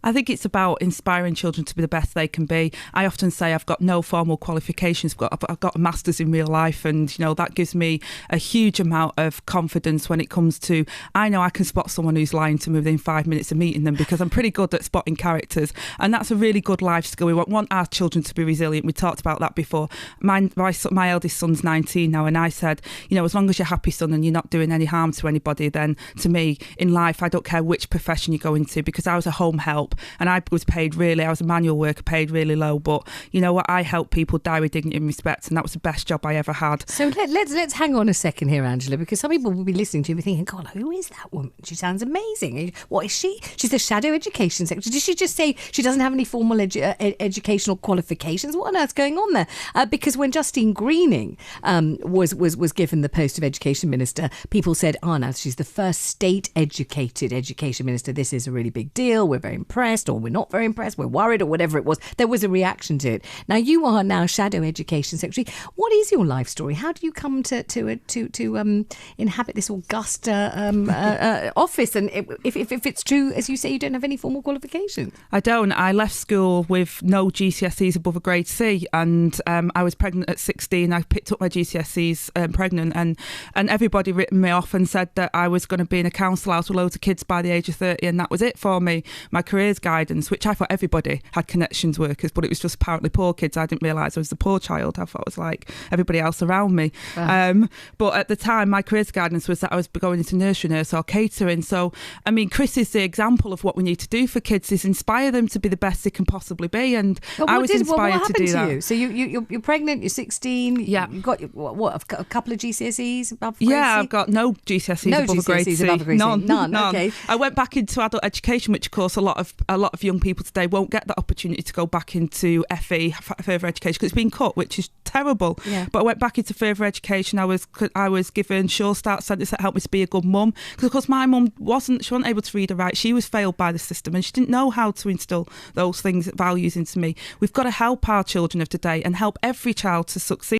I think it's about inspiring children to be the best they can be. I often say I've got no formal qualifications. I've got a master's in real life, and that gives me a huge amount of confidence when it comes to, I know I can spot someone who's lying to me within 5 minutes of meeting them, because I'm pretty good at spotting characters, and that's a really good life skill. We want our children to be resilient. We talked about that before. My eldest son's 19 now, and I said, as long as you're happy, son, and you're not doing any harm to anybody, then to me in life I don't care which profession you go into, because I was a home help and I was a manual worker, paid really low, but you know what, I helped people die with dignity and respect, and that was the best job I ever had. So let's hang on a second here, Angela, because some people will be listening to you and thinking, God, who is that woman? She sounds amazing. What is she? She's the Shadow Education Secretary. Did she just say she doesn't have any formal educational qualifications? What on earth's going on there? Because when Justine Greening was given the post of Education Minister, people said, now she's the first state-educated Education Minister. This is a really big deal. We're very impressed, or we're not very impressed. We're worried, or whatever it was. There was a reaction to it. Now, you are now Shadow Education Secretary. What is your life story? How do you come to inhabit this august office? And if it's true, as you say, you don't have any formal qualifications. I don't. I left school with no GCSEs above a grade C, and I was pregnant at 16. I picked up my GCSEs pregnant, and everybody written me off and said that I was going to be in a council house with loads of kids by the age of 30, and that was it for me. My careers guidance, which I thought everybody had connections workers, but it was just apparently poor kids. I didn't realise I was the poor child. I thought it was like everybody else around me. Wow. But at the time, my careers guidance was that I was going into nursery nurse or catering. So, I mean, Chris is the example of what we need to do for kids, is inspire them to be the best they can possibly be. And I was inspired to do that. You? So you're pregnant, you're 16. Yeah. You've got a couple of GCSEs above grade C? Yeah, I've got no GCSEs above a grade C. None. Okay. I went back into adult education, which of course a lot of young people today won't get that opportunity to go back into FE, further education, because it's been cut, which is terrible. Yeah. But I went back into further education. I was given Sure Start centres that helped me to be a good mum, because of course my mum wasn't able to read or write. She was failed by the system, and she didn't know how to instill those things, values into me. We've got to help our children of today and help every child to succeed.